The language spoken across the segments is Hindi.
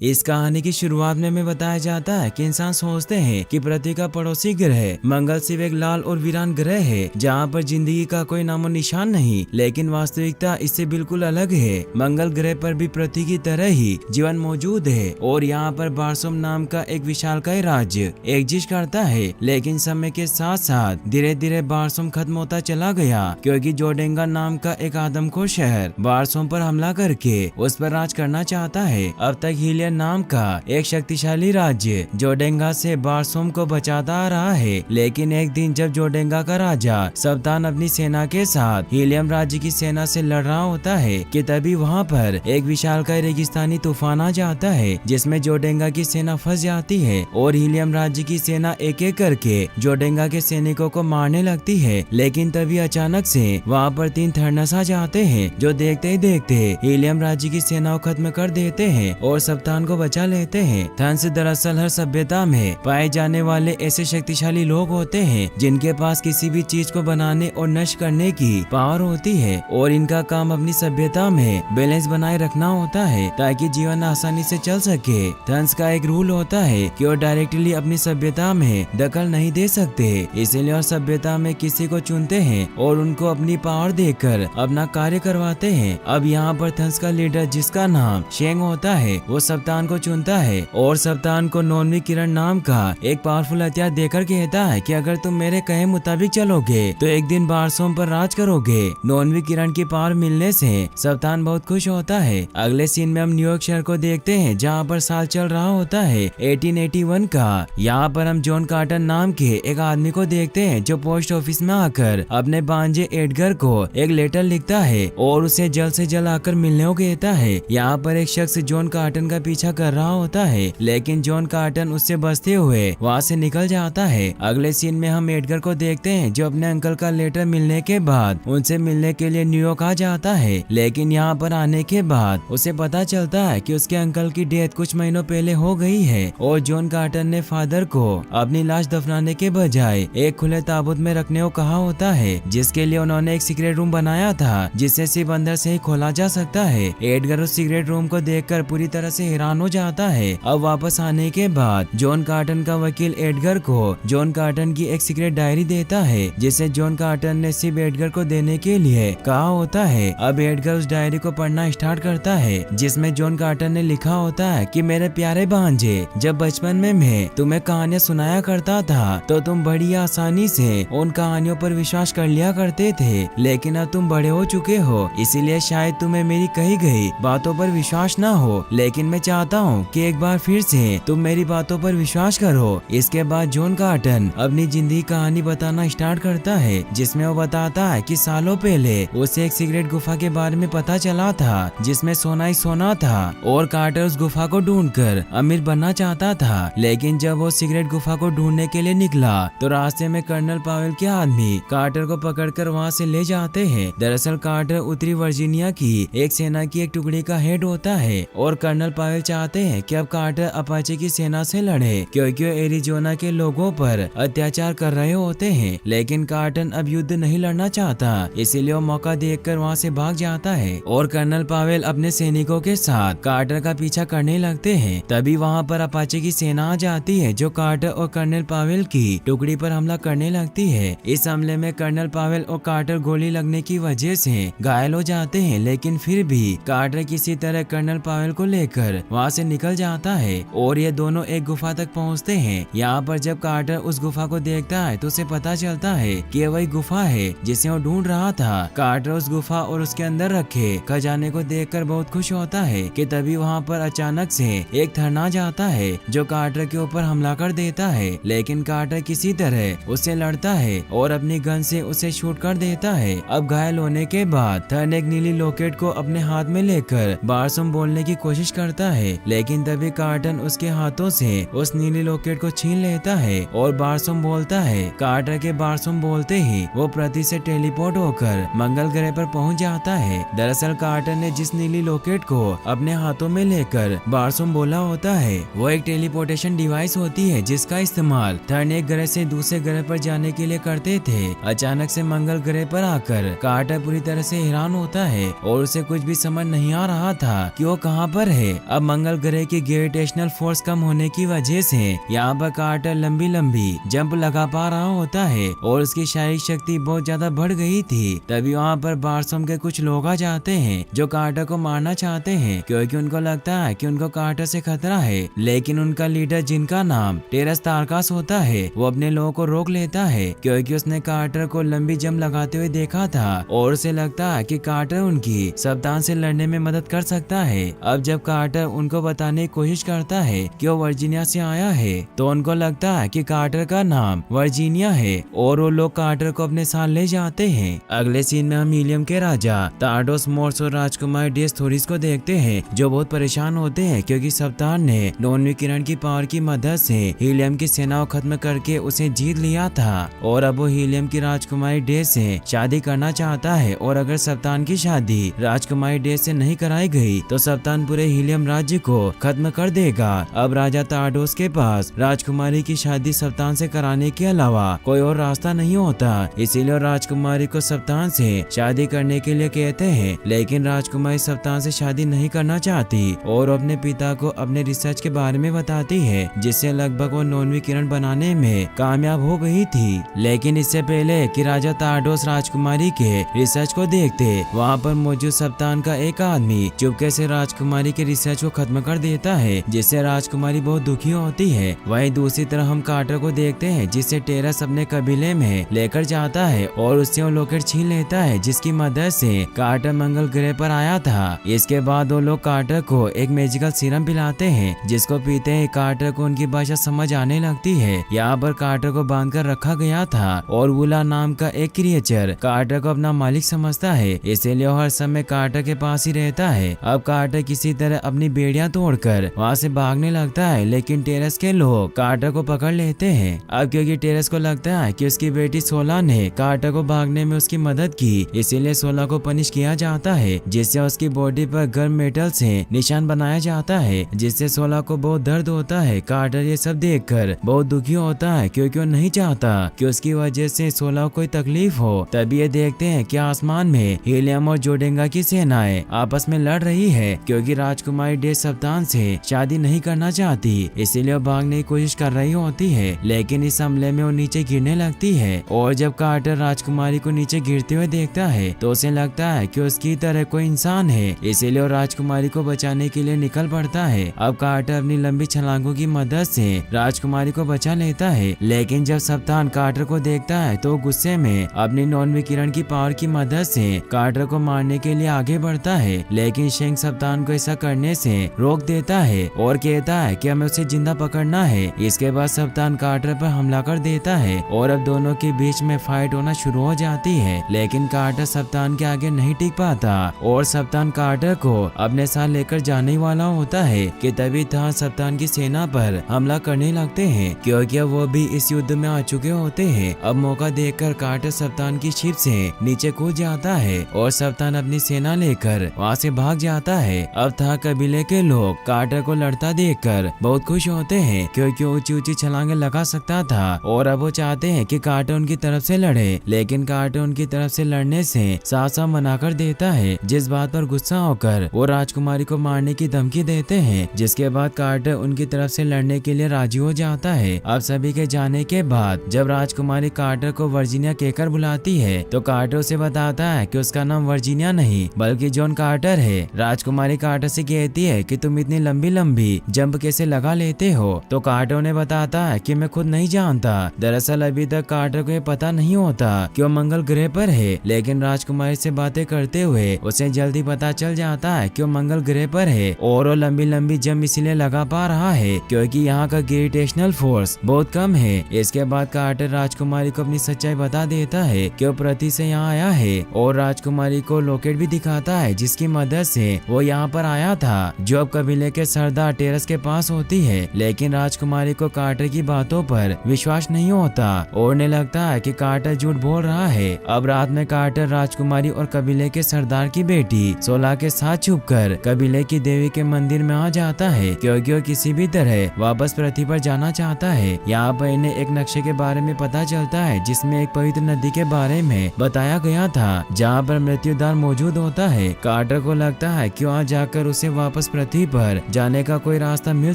इस कहानी की शुरुआत में बताया जाता है कि इंसान सोचते हैं कि पृथ्वी का पड़ोसी ग्रह मंगल सिर्फ एक लाल और वीरान ग्रह है जहाँ पर जिंदगी का कोई नामो निशान नहीं, लेकिन वास्तविकता इससे बिल्कुल अलग है। मंगल ग्रह पर भी पृथ्वी की तरह ही जीवन मौजूद है और यहाँ पर बारसोम नाम का एक विशालकाय राज्य एग्जिस्ट करता है। लेकिन समय के साथ साथ धीरे धीरे बारसोम खत्म होता चला गया क्योंकि जोडेंगा नाम का एक आदमखोर शहर बारसोम पर हमला करके उस पर राज करना चाहता है। अब तक हीलियन नाम का एक शक्तिशाली राज्य जोडेंगा से बारसोम को बचाता आ रहा है, लेकिन एक दिन जब जोडेंगा का राजा सप्तान अपनी सेना के साथ हीलियम राज्य की सेना से लड़ रहा होता है कि तभी वहाँ पर एक विशालकाय रेगिस्तानी तूफान आ जाता है जिसमें जोडेंगा की सेना फंस जाती है और हीलियम राज्य की सेना एक एक करके जोडेंगा के सैनिकों को मारने लगती है। लेकिन तभी अचानक से वहाँ पर 3 थर्नस आ जाते हैं जो देखते ही देखते हीलियम राज्य की सेना को खत्म कर देते हैं और सप्तान को बचा लेते हैं। थर्नस दरअसल हर सभ्यता में पाए जाने वाले ऐसे शक्तिशाली लोग होते हैं जिनके पास किसी भी चीज को बनाने और नष्ट करने की पावर होती है और इनका काम अपनी सभ्यता में बैलेंस बनाए रखना होता है ताकि जीवन आसानी से चल सके। थर्नस का एक रूल होता है कि वो डायरेक्टली अपनी सभ्यता में दखल नहीं दे सकते, इसीलिए और सभ्यता में किसी को चुनते हैं और उनको अपनी पावर देकर अपना कार्य करवाते हैं। अब यहाँ पर थर्नस का लीडर जिसका नाम शेंग होता है वो सप्तान को चुनता है और सप्तान को नौनवी किरण नाम का एक पावरफुल हथियार देकर कहता है कि अगर तुम मेरे कहे मुताबिक चलोगे तो एक दिन बारसोम पर राज करोगे। नौनवी किरण की पावर मिलने से सप्तान बहुत खुश होता है। अगले सीन में हम न्यूयॉर्क शहर को देखते हैं जहाँ पर साल चल रहा होता है 1881 का। यहाँ पर हम जॉन कार्टर नाम के एक आदमी को देखते हैं जो पोस्ट ऑफिस में आकर अपने भांजे एडगर को एक लेटर लिखता है और उसे जल्द से जल्द आकर मिलने को कहता है। यहाँ पर एक शख्स जॉन कार्टन का पीछा कर रहा होता है लेकिन जॉन कार्टन उससे बचते हुए वहाँ से निकल जाता है। अगले सीन में हम एडगर को देखते हैं जो अपने अंकल का लेटर मिलने के बाद उनसे मिलने के लिए न्यूयॉर्क आ जाता है, लेकिन यहाँ पर आने के बाद उसे पता चलता है कि उसके अंकल की डेथ कुछ महीनों पहले हो गई है और जॉन कार्टन ने फादर को अपनी लाश दफनाने के बजाय एक खुले ताबूत में रखने को कहा होता है जिसके लिए उन्होंने एक सीक्रेट रूम बनाया था जिसे सिर्फ अंदर से ही खोला जा सकता है। एडगर उस सीक्रेट रूम को देखकर पूरी तरह से हैरान हो जाता है। अब वापस आने के बाद जॉन कार्टन का वकील एडगर को जॉन कार्टन की एक सीक्रेट डायरी देता है जिसे जॉन कार्टन ने सिर्फ एडगर को देने के लिए कहा होता है। अब एडगर उस डायरी को पढ़ना स्टार्ट करता है जिसमें जॉन कार्टन ने लिखा होता है कि मेरे प्यारे भांजे, जब बचपन में मैं तुम्हें कहानियां सुनाया करता था तो तुम बड़ी आसानी से उन कहानियों पर विश्वास कर लिया करते थे, लेकिन अब तुम बड़े हो चुके हो इसीलिए शायद तुम्हें मेरी कही गई बातों पर विश्वास न हो, लेकिन मैं चाहता हूँ कि एक बार फिर से तुम मेरी बातों पर विश्वास करो। इसके बाद जॉन कार्टन अपनी जिंदगी कहानी बताना स्टार्ट करता है जिसमें वो बताता है कि सालों पहले उसे एक सीक्रेट गुफा के बारे में पता चला था जिसमें सोना ही सोना था और कार्टर उस गुफा को ढूंढकर अमीर बनना चाहता था। लेकिन जब वो सीक्रेट गुफा को ढूंढने के लिए निकला तो रास्ते में कर्नल पावेल के आदमी कार्टर को पकड़कर वहाँ से ले जाते हैं। दरअसल कार्टर उत्तरी वर्जीनिया की एक सेना की एक टुकड़ी का हेड होता है और कर्नल पावेल चाहते हैं कि अब कार्टर अपाचे की सेना से लड़े क्योंकि वो एरिजोना के लोगों पर अत्याचार कर रहे होते हैं। लेकिन कार्टन अब युद्ध नहीं लड़ना चाहता इसीलिए वो मौका देखकर वहाँ से भाग जाता है और कर्नल पावेल अपने सैनिकों के साथ कार्टर का पीछा करने लगते हैं। तभी वहाँ पर अपाचे की सेना आ जाती है जो कार्टर और कर्नल पावेल की टुकड़ी पर हमला करने लगती है। इस हमले में कर्नल पावेल और कार्टर गोली लगने की वजह से घायल हो जाते हैं, लेकिन फिर भी कार्टर किसी तरह कर्नल पावेल को लेकर वहाँ से निकल जाता है और ये दोनों एक गुफा तक पहुँचते हैं। यहाँ पर जब कार्टर उस गुफा को देखता है तो उसे पता चलता है कि ये वही गुफा है जिसे वो ढूंढ रहा था। कार्टर उस गुफा और उसके अंदर रखे खजाने को देखकर बहुत खुश होता है कि तभी वहाँ पर अचानक से एक थर्न आ जाता है जो कार्टर के ऊपर हमला कर देता है, लेकिन कार्टर किसी तरह उससे लड़ता है और अपनी गन से उसे शूट कर देता है। अब घायल होने के बाद थर्न एक नीली लॉकेट को अपने हाथ में लेकर बारसोम बोलने की कोशिश करता है, लेकिन तभी कार्टन उसके हाथों से उस नीली लॉकेट को छीन लेता है और बारसोम बोलता है। कार्टर के बारसोम बोलते ही वो पृथ्वी से टेलीपोर्ट होकर मंगल ग्रह पर पहुंच जाता है। दरअसल कार्टर ने जिस नीली लॉकेट को अपने हाथों में लेकर बारसोम बोला होता है वो एक टेलीपोर्टेशन डिवाइस होती है जिसका इस्तेमाल थर्न एक ग्रह से दूसरे ग्रह पर जाने के लिए करते थे। अचानक से मंगल ग्रह पर आकर कार्टर पूरी तरह से हैरान होता है और उसे कुछ भी समझ नहीं आ रहा था कि वो कहाँ पर है। अब मंगल ग्रह की ग्रेविटेशनल फोर्स कम होने की वजह से यहाँ पर कार्टर लंबी लंबी जंप लगा पा रहा होता है और उसकी शारीरिक शक्ति बहुत ज्यादा बढ़ गई थी। तभी वहाँ पर बारसोम के कुछ लोग आ जाते हैं जो कार्टर को मारना चाहते हैं, क्योंकि उनको लगता है कि उनको कार्टर से खतरा है। लेकिन उनका लीडर, जिनका नाम टेरस तारकास होता है, वो अपने लोगों को रोक लेता है, क्योंकि उसने कार्टर को लंबी जंप लगाते हुए देखा था और उसे लगता है कि कार्टर उनकी सप्तान से लड़ने में मदद कर सकता है। अब जब कार्टर उनको बताने की कोशिश करता है कि वो वर्जीनिया से आया है, तो उनको लगता है कि कार्टर का नाम वर्जीनिया है और वो लोग कार्टर को अपने साथ ले जाते हैं। अगले सीन में हम हीलियम के राजा तार्डोस मोर्स और राजकुमार डेस थोरिस को देखते हैं, जो बहुत परेशान होते हैं क्योंकि सप्तान ने नॉन विकिरण की पावर की मदद से हीलियम की सेना को खत्म करके उसे जीत लिया था और अब वो हीलियम की राजकुमारी डेस से शादी करना चाहता है। और अगर सप्तान की शादी राजकुमारी डेस से नहीं कराई गई तो सप्तान पूरे हीलियम राज्य को खत्म कर देगा। अब राजा तार्डोस के पास राजकुमारी की शादी सप्तान से कराने के अलावा कोई और रास्ता नहीं होता, इसीलिए राजकुमारी को सप्तान से शादी करने के लिए कहते हैं। लेकिन राजकुमारी सप्तान से शादी नहीं करना चाहती और अपने पिता को अपने रिसर्च के बारे में बताती है, जिससे लगभग वो नॉन विकिरण बनाने में कामयाब हो गई थी। लेकिन इससे पहले कि राजा तार्डोस राजकुमारी के रिसर्च को देखते, वहाँ पर मौजूद सप्तान का एक आदमी चुपके से राजकुमारी के रिसर्च को खत्म कर देता है, जिससे राजकुमारी बहुत दुखी होती है। वहीं दूसरी तरफ हम कार्टर को देखते हैं, जिसे टेरस अपने कबीले में लेकर जाता है और उससे वो लॉकेट छीन लेता है, जिसकी मदद से कार्टर मंगल ग्रह पर आया था। इसके बाद वो लोग कार्टर को एक मैजिकल सीरम पिलाते हैं, जिसको पीते ही कार्टर को उनकी भाषा समझ आने लगती है। यहाँ पर कार्टर को बांध कर रखा गया था और वुला नाम का एक क्रिएचर कार्टर को अपना मालिक समझता है, इसीलिए हर समय कार्टर के पास ही रहता है। अब कार्टर किसी तरह अपनी बेड़ियां तोड़कर वहाँ से भागने लगता है, लेकिन टेरस के लोग कार्टर को पकड़ लेते हैं। अब क्योंकि टेरस को लगता है कि उसकी बेटी सोला ने कार्टर को भागने में उसकी मदद की, इसीलिए सोला को पनिश किया जाता है, जिससे उसकी बॉडी पर गर्म मेटल से निशान बनाया जाता है, जिससे सोला को बहुत दर्द होता है। कार्टर ये सब देखकर बहुत दुखी होता है, क्योंकि वो नहीं चाहता कि उसकी वजह से सोला को कोई तकलीफ हो। तभी ये देखते हैं कि आसमान में हीलियम और जोडेंगा की सेनाएं आपस में लड़ रही है, क्योंकि राजकुमारी डेस सप्तान से शादी नहीं करना चाहती, इसीलिए वो भागने की कोशिश कर रही होती है। लेकिन इस हमले में वो नीचे गिरने लगती है और जब कार्टर राजकुमारी को नीचे गिरते हुए देखता है तो उसे लगता है कि उसकी तरह कोई इंसान है, इसीलिए वो राजकुमारी को बचाने के लिए निकल पड़ता है। अब कार्टर अपनी लंबी छलांगों की मदद से राजकुमारी को बचा लेता है, लेकिन जब सप्तान कार्टर को देखता है तो गुस्से में अपनी नॉन विकिरण की पावर की मदद से कार्टर को मारने के लिए आगे बढ़ता है। लेकिन शेंग सप्तान को ऐसा करने से रोक देता है और कहता है कि हमें उसे जिंदा पकड़ना है। इसके बाद सप्तान कार्टर पर हमला कर देता है और अब दोनों के बीच में फाइट होना शुरू हो जाती है। लेकिन कार्टर सप्तान के आगे नहीं टिक पाता और सप्तान कार्टर को अपने साथ लेकर जाने वाला होता है कि तभी था सप्तान की सेना पर हमला करने लगते हैं, क्योंकि वो भी इस युद्ध में आ चुके होते हैं। अब मौका देखकर कार्टर सप्तान की शिप से नीचे कूद जाता है और सप्तान अपनी सेना लेकर वहाँ से भाग जाता है। अब था कबीले के लोग कार्टर को लड़ता देखकर बहुत खुश होते हैं, क्योंकि ऊंची ऊंची छलांगे लगा सकता था और अब वो चाहते हैं कि कार्टर उनकी तरफ से लड़े। लेकिन कार्टर उनकी तरफ से लड़ने से साफ साफ मना कर देता है, जिस बात पर गुस्सा होकर वो राजकुमारी को मारने की धमकी देते हैं, जिसके बाद कार्टर उनकी तरफ से लड़ने के लिए राजी हो जाता है। अब सभी के जाने के बाद जब राजकुमारी कार्टर को वर्जीनिया कहकर बुलाती है तो कार्टर उसे बताता है कि उसका नाम वर्जीनिया नहीं बल्कि जॉन कार्टर है। राजकुमारी कार्टर से कहती है कि तुम इतनी लंबी लंबी जंप कैसे लगा लेते हो, तो कार्टर उन्हें बताता है कि मैं खुद नहीं जानता। दरअसल अभी तक कार्टर को ये पता नहीं होता कि वो मंगल ग्रह पर है, लेकिन राजकुमारी से बातें करते हुए उसे जल्दी पता चल जाता है कि वो मंगल ग्रह पर है और वो लंबी लंबी जंप इसलिए लगा पा रहा है क्योंकि यहाँ का ग्रेविटेशनल फोर्स बहुत कम है। इसके बाद कार्टर राजकुमारी को अपनी सच्चाई बता देता है कि वो प्रति से यहाँ आया है और राजकुमारी को लॉकेट भी दिखाता है, जिसकी मदद से वो यहाँ पर आया था, जो अब कबीले के सरदार टेरस के पास होती है। लेकिन राजकुमारी को कार्टर की बातों पर विश्वास नहीं होता और उन्हें लगता है कि कार्टर झूठ बोल रहा है। अब रात में कार्टर राजकुमारी और कबीले के सरदार की बेटी सोला के साथ छुपकर कबीले की देवी के मंदिर में आ जाता है, क्योंकि वो किसी भी तरह वापस पृथ्वी पर जाना चाहता है। यहाँ पर इन्हें एक नक्शे के बारे में पता चलता है, जिसमें एक पवित्र नदी के बारे में बताया गया था, जहाँ पर मृत्युदार मौजूद होता है। कार्टर को लगता है कि वहाँ जाकर उसे वापस पृथ्वी पर जाने का कोई रास्ता मिल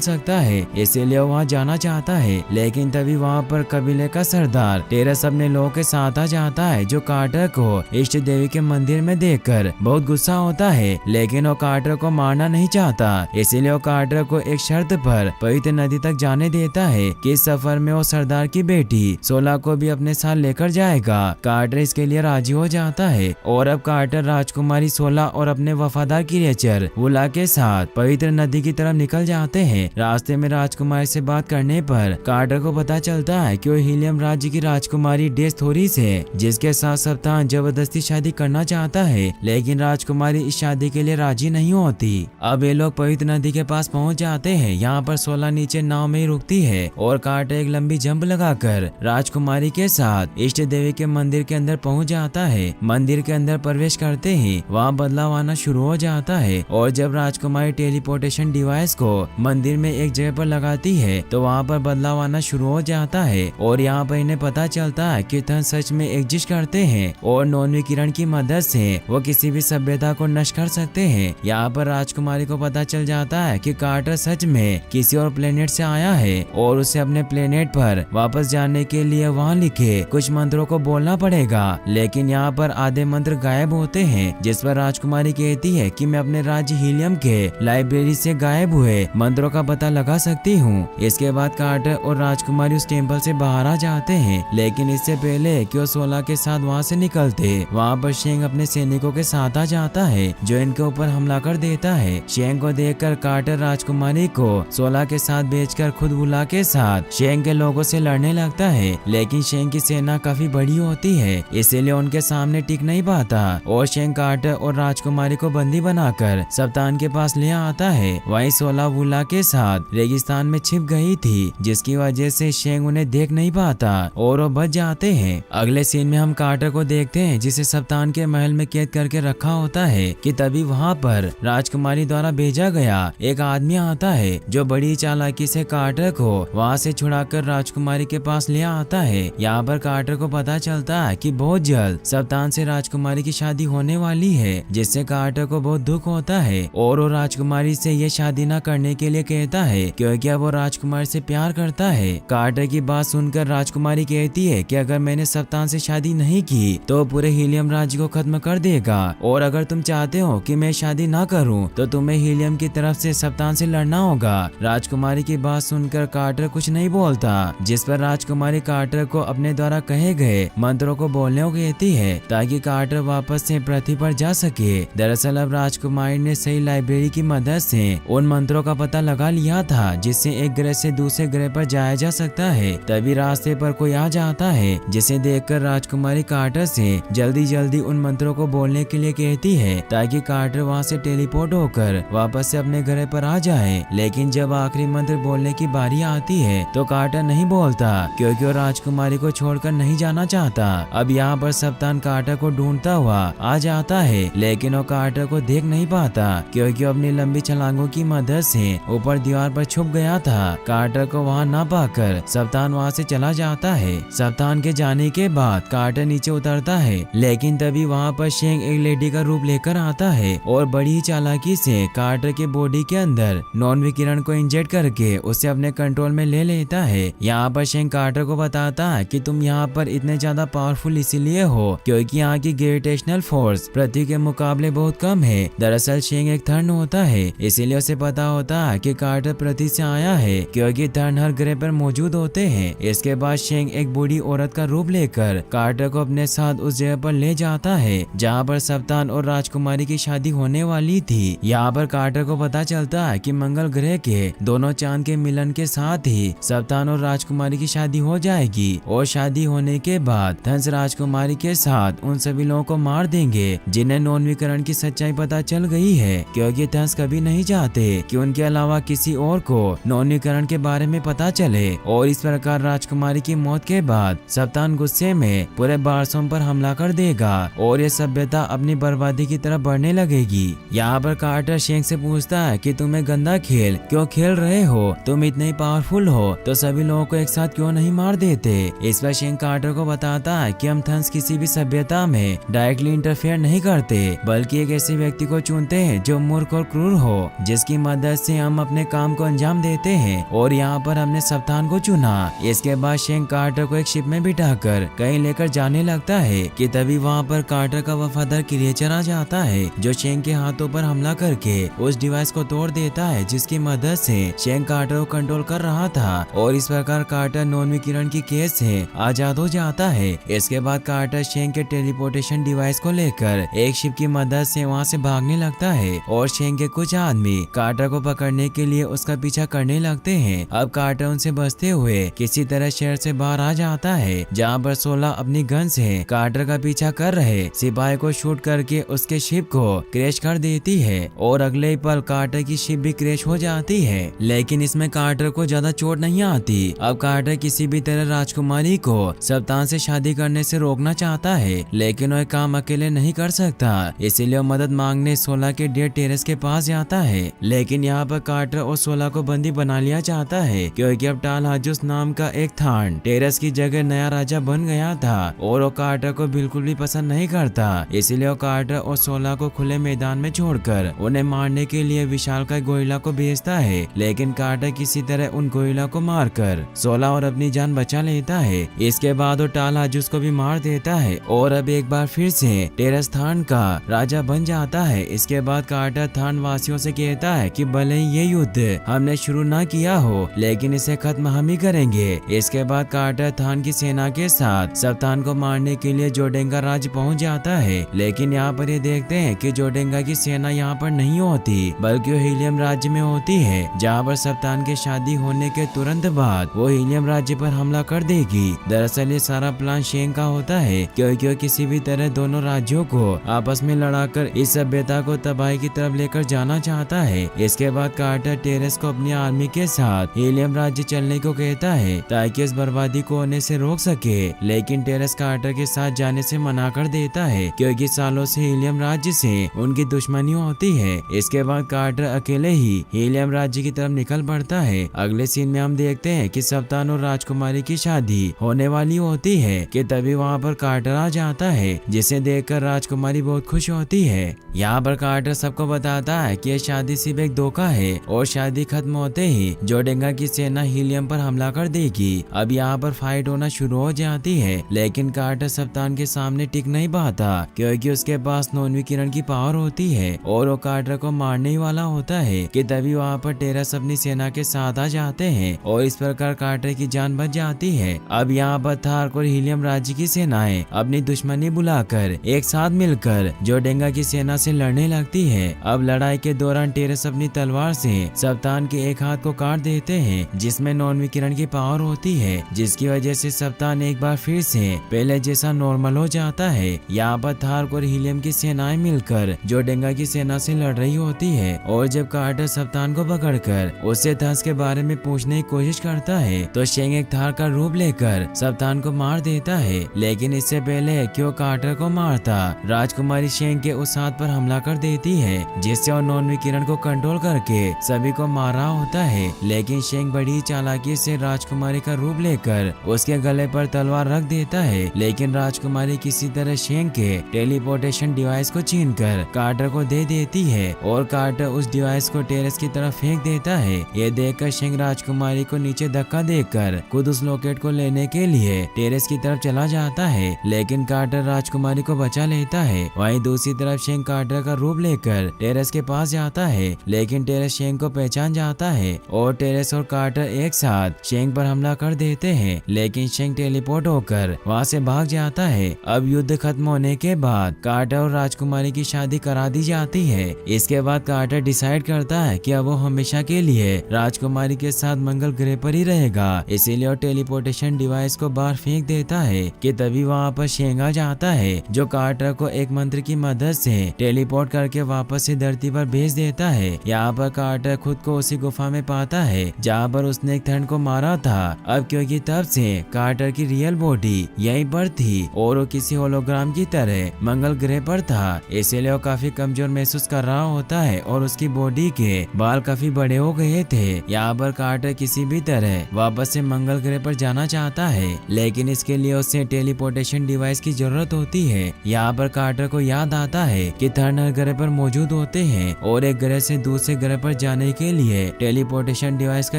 सकता है, इसीलिए वहाँ जाना चाहता है। लेकिन तभी वहाँ पर कबीले का सरदार टेरस अपने लोगों के साथ आ जाता है, जो कार्टर को इष्ट देवी के मंदिर में देखकर बहुत गुस्सा होता है। लेकिन वो कार्टर को मारना नहीं चाहता, इसीलिए वो कार्टर को एक शर्त पर पवित्र नदी तक जाने देता है कि इस सफर में वो सरदार की बेटी सोला को भी अपने साथ लेकर जाएगा। कार्टर इसके लिए राजी हो जाता है और अब कार्टर राजकुमारी सोला और अपने वफादार क्रिएचर वुला के साथ पवित्र नदी की तरफ निकल जाते हैं। रास्ते में राजकुमारी से बात करने पर कार्टर को पता चलता है कि वो हीलियम राज्य की राजकुमारी डेस्थोरिस है, जिसके साथ सप्तान जबरदस्ती शादी करना चाहता है। लेकिन राजकुमारी इस शादी के लिए राजी नहीं होती। अब ये लोग पवित्र नदी के पास पहुंच जाते हैं। यहाँ पर सोला नीचे नाव में ही रुकती है और कार्टर एक लंबी जंप लगाकर राजकुमारी के साथ इष्ट देवी के मंदिर के अंदर पहुंच जाता है। मंदिर के अंदर प्रवेश करते ही वहाँ बदलाव आना शुरू हो जाता है और जब राजकुमारी टेलीपोर्टेशन डिवाइस को मंदिर में एक जगह पर लगाती है तो वहाँ पर बदलाव आना शुरू हो जाता है और यहाँ पर इन्हें पता चलता है कि थन सच में एग्जिस्ट करते हैं और नौनवी किरण की मदद से वो किसी भी सभ्यता को नष्ट कर सकते हैं। यहाँ पर राजकुमारी को पता चल जाता है कि कार्टर सच में किसी और प्लेनेट से आया है और उसे अपने प्लेनेट पर वापस जाने के लिए वहाँ लिखे कुछ मंत्रों को बोलना पड़ेगा। लेकिन यहाँ पर आधे मंत्र गायब होते हैं, जिस पर राजकुमारी कहती है कि मैं अपने राज्य हीलियम के लाइब्रेरी से गायब हुए मंत्रों का पता लगा सकती हूँ। इसके बाद कार्टर और राजकुमारी उस टेम्पल से बाहर आ जाते हैं, लेकिन इससे पहले कि वो सोला के साथ वहाँ से निकलते वहाँ पर शेंग अपने सैनिकों के साथ आ जाता है, जो इनके ऊपर हमला कर देता है। शेंग को देखकर कार्टर राजकुमारी को सोला के साथ बेचकर खुद वुला के साथ शेंग के लोगों से लड़ने लगता है। लेकिन शेंग की सेना काफी बड़ी होती है, इसीलिए उनके सामने टिक नहीं पाता और शेंग कार्टर और राजकुमारी को बंदी बनाकर सप्तान के पास ले आता है। वहीं सोला वुला के साथ रेगिस्तान में छिप गई थी, जिसकी वजह से शेंग उन्हें देख नहीं पाता और वो बच जाते हैं। अगले सीन में हम कार्टर को देखते हैं, जिसे सप्तान के महल में कैद करके रखा होता है कि तभी वहाँ पर राजकुमारी द्वारा भेजा गया एक आदमी आता है, जो बड़ी चालाकी से कार्टर को वहाँ से छुड़ाकर राजकुमारी के पास ले आता है। यहाँ पर कार्टर को पता चलता है कि बहुत जल्द सप्तान से राजकुमारी की शादी होने वाली है, जिससे कार्टर को बहुत दुख होता है और वो राजकुमारी से ये शादी न करने के लिए कहता है, क्योंकि अब वो राजकुमारी से प्यार करता है। कार्टर की बात सुनकर राजकुमारी कहती है कि अगर मैंने सप्तान से शादी नहीं की तो पूरे हीलियम राज्य को खत्म कर देगा, और अगर तुम चाहते हो कि मैं शादी ना करूं तो तुम्हें हीलियम की तरफ से सप्तान से लड़ना होगा। राजकुमारी की बात सुनकर कार्टर कुछ नहीं बोलता, जिस पर राजकुमारी कार्टर को अपने द्वारा कहे गए मंत्रों को बोलने को कहती है ताकि कार्टर वापस से पृथ्वी पर जा सके। दरअसल अब राजकुमारी ने सही लाइब्रेरी की मदद से उन मंत्रों का पता लगा लिया था, जिससे एक ग्रह से दूसरे ग्रह पर जाया जा सकता है। तभी रास्ते पर कोई आ जाता है, जिसे देखकर राजकुमारी कार्टर से जल्दी जल्दी उन मंत्रों को बोलने के लिए कहती है ताकि कार्टर वहाँ से टेलीपोर्ट होकर वापस से अपने ग्रह पर आ जाए। लेकिन जब आखिरी मंत्र बोलने की बारी आती है तो कार्टर नहीं बोलता, क्योंकि वो राजकुमारी को छोड़कर नहीं जाना चाहता। अब यहाँ पर सप्तान कार्टर को ढूंढता हुआ आ जाता है, लेकिन वो कार्टर को देख नहीं पाता, क्योंकि वो अपनी लंबी छलांगों की मदद से ऊपर दीवार पर छुप गया था। कार्टर को वहाँ न पाकर सप्तान वहाँ से चला जाता है। सप्तान के जाने के बाद कार्टर नीचे उतरता है, लेकिन तभी वहाँ पर शेंग एक लेडी का रूप लेकर आता है और बड़ी ही चालाकी से कार्टर के बॉडी के अंदर नॉन विकिरण को इंजेक्ट करके उसे अपने कंट्रोल में ले लेता है। यहाँ पर शेंग कार्टर को बताता है कि तुम यहाँ पर इतने ज्यादा पावरफुल इसीलिए हो क्योंकि यहाँ की ग्रेविटेशनल फोर्स पृथ्वी के मुकाबले बहुत कम है। दरअसल शेंग एक थर्न होता है, इसीलिए उसे पता होता है कि कार्टर पृथ्वी से आया है, क्योंकि थर्न हर ग्रह पर मौजूद होते हैं। इसके बाद शेंग एक बूढ़ी औरत का रूप लेकर कार्टर को अपने साथ उस जगह पर ले जाता है जहाँ पर सप्तान और राजकुमारी की शादी होने वाली थी। यहाँ पर कार्टर को पता चलता है कि मंगल ग्रह के दोनों चांद के मिलन के साथ ही सप्तान और राजकुमारी की शादी हो जाएगी, और शादी होने के बाद धंस राजकुमारी के साथ उन सभी लोगों को मार देंगे जिन्हें नौनवीकरण की सच्चाई पता चल गई है, क्योंकि धंस कभी नहीं चाहते कि उनके अलावा किसी और को नौनवीकरण के बारे में पता चले। और इस प्रकार राजकुमारी की मौत के बाद सप्तान गुस्से में पूरे बारसों पर हमला कर देगा और ये सभ्यता अपनी बर्बादी की तरफ बढ़ने लगेगी। यहाँ पर कार्टर शेंग से पूछता है कि तुम्हें गंदा खेल क्यों खेल रहे हो, तुम इतने ही पावरफुल हो तो सभी लोगों को एक साथ क्यों नहीं मार देते। इस पर शेंग कार्टर को बताता है कि हम थंस किसी भी सभ्यता में डायरेक्टली इंटरफेयर नहीं करते, बल्कि एक ऐसे व्यक्ति को चुनते हैं जो मूर्ख और क्रूर जरूर हो जिसकी मदद से हम अपने काम को अंजाम देते हैं, और यहाँ पर हमने सप्तान को चुना। इसके बाद शेंग कार्टर को एक शिप में बिठाकर कहीं लेकर जाने लगता है कि तभी वहाँ पर कार्टर का वफादार क्रिएचर आ जाता है जो शेंग के हाथों पर हमला करके उस डिवाइस को तोड़ देता है जिसकी मदद से शेंग कार्टर को कंट्रोल कर रहा था, और इस प्रकार कार्टर नॉन विकिरण की केस से आजाद हो जाता है। इसके बाद कार्टर शेंग के टेलीपोर्टेशन डिवाइस को लेकर एक शिप की मदद से वहाँ से भागने लगता है, और शेंग के कुछ आदमी कार्टर को पकड़ने के लिए उसका पीछा करने लगते हैं। अब कार्टर उनसे बचते हुए किसी तरह शहर से बाहर आ जाता है, जहाँ पर 16 अपनी गन से कार्टर का पीछा कर रहे सिपाही को शूट करके उसके शिप को क्रैश कर देती है, और अगले ही पल कार्टर की शिप भी क्रैश हो जाती है। लेकिन इसमें कार्टर को ज्यादा चोट नहीं आती। अब कार्टर किसी भी तरह राजकुमारी को सप्तान से शादी करने से रोकना चाहता है, लेकिन वह काम अकेले नहीं कर सकता, इसीलिए मदद मांगने 16 के डेड टेरेस के पास जाता है। लेकिन यहाँ पर कार्टर और 16 को बंदी बना लिया चाहता है, क्योंकि अब टाल हाजुस नाम का एक थान टेरेस की जगह नया राजा बन गया था, और वो कार्टर को बिल्कुल भी पसंद नहीं करता। इसलिए वो कार्टर और 16 को खुले मैदान में छोड़कर उन्हें मारने के लिए विशालकाय गोरिल्ला को भेजता है। लेकिन कार्टर किसी तरह उन गोरिल्ला को मारकर 16 और अपनी जान बचा लेता है। इसके बाद वो टाल हाजुस को भी मार देता है, और अब एक बार फिर से टेरेस थान का राजा बन जाता है। इसके बाद कार्टर थान वासियों से कहता है कि भले ही ये युद्ध हमने शुरू ना किया हो, लेकिन इसे खत्म हम ही करेंगे। इसके बाद कार्टर थान की सेना के साथ सप्तान को मारने के लिए जोडेंगा राज्य पहुंच जाता है। लेकिन यहाँ पर ये देखते हैं कि जोडेंगा की सेना यहाँ पर नहीं होती, बल्कि वो हीलियम राज्य में होती है, जहाँ पर सप्तान के शादी होने के तुरंत बाद वो हीलियम राज्य पर हमला कर देगी। दरअसल ये सारा प्लान शेंग का होता है, क्योंकि वो किसी भी तरह दोनों राज्यों को आपस में लड़ाकर इस सभ्यता को तबाही की तरफ लेकर जाना चाहता है। इसके बाद कार्टर टेरेस को अपनी आर्मी के साथ हीलियम राज्य चलने को कहता है, ताकि इस बर्बादी को होने से रोक सके। लेकिन टेरेस कार्टर के साथ जाने से मना कर देता है, क्योंकि सालों से हीलियम राज्य से उनकी दुश्मनी होती है। इसके बाद कार्टर अकेले ही हीलियम राज्य की तरफ निकल पड़ता है। अगले सीन में हम देखते हैं कि सप्तान और राजकुमारी की शादी होने वाली होती है कि तभी वहाँ पर कार्टर आ जाता है, जिसे देखकर राजकुमारी बहुत खुश होती है। यहाँ पर कार्टर सबको बताता है कि यह शादी सिर्फ एक धोखा है, और शादी खत्म होते ही जोडेंगा की सेना हीलियम पर हमला कर देगी। अब यहाँ पर फाइट होना शुरू हो जाती है, लेकिन कार्टर सप्तान के सामने टिक नहीं पाता, क्योंकि उसके पास नॉन विकिरण की पावर होती है, और वो कार्टर को मारने ही वाला होता है कि तभी वहाँ पर टेरेस अपनी सेना के साथ आ जाते हैं, और इस प्रकार कार्टर की जान बच जाती है। अब यहाँ पर थार्क और हीलियम राज्य की सेनाएं अपनी दुश्मनी बुलाकर एक साथ मिलकर जोडेंगा की सेना से लड़ने लगती है। अब लड़ाई के दौरान टेरेस अपनी तलवार से सप्तान के एक हाथ को काट देते हैं, जिसमें नॉन विकिरण की पावर होती है, जिसकी वजह से सप्तान एक बार फिर से पहले जैसा नॉर्मल हो जाता है। यहाँ पर थार्क और हीलियम की सेनाएं मिलकर जोडेंगा की सेना से लड़ रही होती है, और जब कार्टर सप्तान को पकड़कर उससे थस के बारे में पूछने की कोशिश करता है, तो शेंग एक थार का रूप लेकर सप्तान को मार देता है। लेकिन इससे पहले कि वो कार्टर को मारता, राजकुमारी शेंग के उस हाथ पर हमला कर देती है, जिससे वो नॉन विकिरण को कंट्रोल करके सभी को मार रहा होता है। लेकिन शेंग बड़ी चालाकी से राजकुमारी का रूप लेकर उसके गले पर तलवार रख देता है। लेकिन राजकुमारी किसी तरह शेंग के टेलीपोर्टेशन डिवाइस को छीनकर कार्टर को दे देती है, और कार्टर उस डिवाइस को टेरेस की तरफ फेंक देता है। ये देखकर शेंग राजकुमारी को नीचे धक्का देकर खुद उस लॉकेट को लेने के लिए टेरेस की तरफ चला जाता है, लेकिन कार्टर राजकुमारी को बचा लेता है। वहीं दूसरी तरफ शेंग कार्टर का रूप लेकर टेरेस के पास जाता है, लेकिन टेरेस शेंग को पहचान जाता है, और टेरेस और कार्टर एक साथ शेंग पर हमला कर देते हैं। लेकिन शेंग टेलीपोर्ट होकर वहाँ से भाग जाता है। अब युद्ध खत्म होने के बाद कार्टर और राजकुमारी की शादी करा दी जाती है। इसके बाद कार्टर डिसाइड करता है कि अब वो हमेशा के लिए राजकुमारी के साथ मंगल ग्रह पर ही रहेगा, इसीलिए वो टेलीपोर्टेशन डिवाइस को बाहर फेंक देता है कि तभी वहाँ पर शेंग आ जाता है, जो कार्टर को एक मंत्र की मदद से टेलीपोर्ट करके वापस से धरती पर भेज देता है। यहाँ पर कार्टर खुद को उसी गुफा में पाता है जहाँ पर उसने एक थंड को मारा था। अब क्योंकि तब से कार्टर की रियल बॉडी यहीं पर थी, और वो किसी होलोग्राम की तरह मंगल ग्रह पर था, इसलिए वो काफी कमजोर महसूस कर रहा होता है, और उसकी बॉडी के बाल काफी बड़े हो गए थे। यहाँ पर कार्टर किसी भी तरह वापस से मंगल ग्रह पर जाना चाहता है, लेकिन इसके लिए उसे टेलीपोर्टेशन डिवाइस की जरूरत होती है। यहाँ पर कार्टर को याद आता है कि थर्ड ग्रह पर मौजूद होते हैं, और एक ग्रह से दूसरे ग्रह पर जाने के लिए टेलीपोर्टेशन डिवाइस का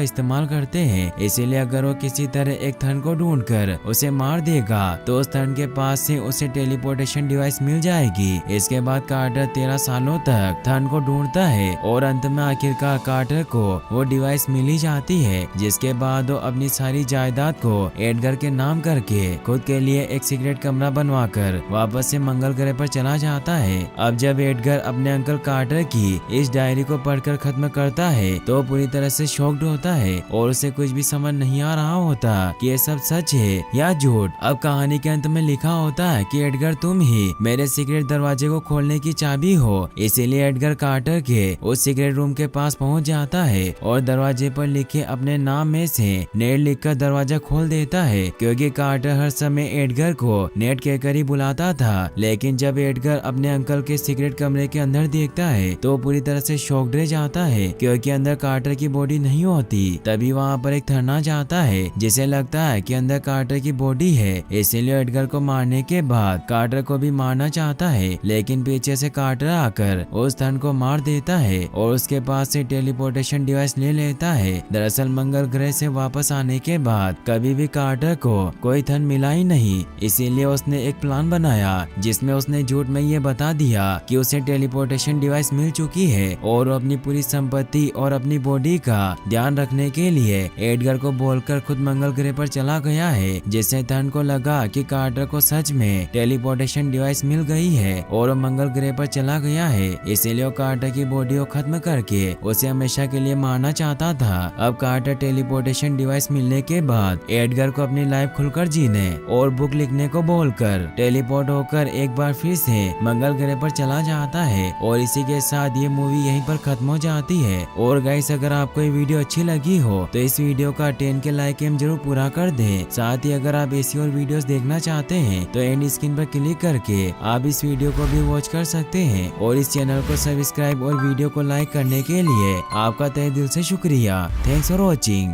इस्तेमाल करते हैं। इसीलिए अगर वो किसी तरह एक थन को ढूंढकर उसे मार देगा तो उस थन के पास से उसे टेलीपोर्टेशन डिवाइस मिल जाएगी। इसके बाद कार्टर 13 सालों तक थन को ढूंढता है और अंत में आखिरकार कार्टर को वो डिवाइस मिल ही जाती है, जिसके बाद वो अपनी सारी जायदाद को एडगर के नाम करके खुद के लिए एक सीक्रेट कमरा बनवाकर वापस से मंगल ग्रह पर चला जाता है। अब जब एडगर अपने अंकल कार्टर की इस डायरी को पढ़कर खत्म करता है तो पूरी तरह से शॉक्ड होता है और उसे कुछ भी समझ नहीं आ रहा होता कि ये सब सच है या झूठ। अब कहानी के अंत में लिखा होता है कि एडगर तुम ही मेरे सीक्रेट दरवाजे को खोलने की चाबी हो। इसीलिए एडगर कार्टर के उस सीक्रेट रूम के पास पहुंच जाता है और दरवाजे पर लिखे अपने नाम में से नेट लिखकर दरवाजा खोल देता है, क्योंकि कार्टर हर समय एडगर को नेट कहकर ही बुलाता था। लेकिन जब एडगर अपने अंकल के सीक्रेट कमरे के अंदर देखता है तो पूरी तरह से शॉक्ड रह जाता है, क्योंकि अंदर कार्टर की बॉडी नहीं होती। तभी वहाँ पर एक थर्ना जाता है जिसे लगता है कि अंदर कार्टर की बॉडी है। इसीलिए एडगर को मारने के बाद कार्टर को भी मारना चाहता है, लेकिन पीछे से कार्टर आकर उस थन को मार देता है और उसके पास से टेलीपोर्टेशन डिवाइस ले लेता है। दरअसल मंगल ग्रह से वापस आने के बाद कभी भी कार्टर को कोई थन मिला ही नहीं। इसीलिए उसने एक प्लान बनाया जिसमें उसने झूठ में ये बता दिया कि उसे टेलीपोर्टेशन डिवाइस मिल चुकी है और वो अपनी पूरी संपत्ति और अपनी बॉडी का ध्यान रखने के लिए एडगर को बोलकर खुद मंगल ग्रह पर चला गया है, जिससे थन को लगा कि कार्टर को सच में टेलीपोर्टेशन डिवाइस मिल गई है और वो मंगल ग्रह पर चला गया है। इसीलिए वो कार्टर की बॉडी को खत्म करके उसे हमेशा के लिए मारना चाहता था। अब कार्टर टेलीपोर्टेशन डिवाइस मिलने के बाद एडगर को अपनी लाइफ खुलकर जीने और बुक लिखने को बोलकर टेलीपोर्ट होकर एक बार फिर से मंगल ग्रह पर चला जाता है। और इसी के साथ ये मूवी यहीं पर खत्म हो जाती है। और गाइस, अगर आपको ये वीडियो अच्छी लगी हो तो इस वीडियो का 10 के लाइक एम जरूर पूरा कर दें। साथ ही अगर आप ऐसी और वीडियोस देखना चाहते हैं तो एंड स्क्रीन पर क्लिक करके आप इस वीडियो को भी वॉच कर सकते हैं। और इस चैनल को सब्सक्राइब और वीडियो को लाइक करने के लिए आपका तहे दिल से शुक्रिया। Thanks for watching.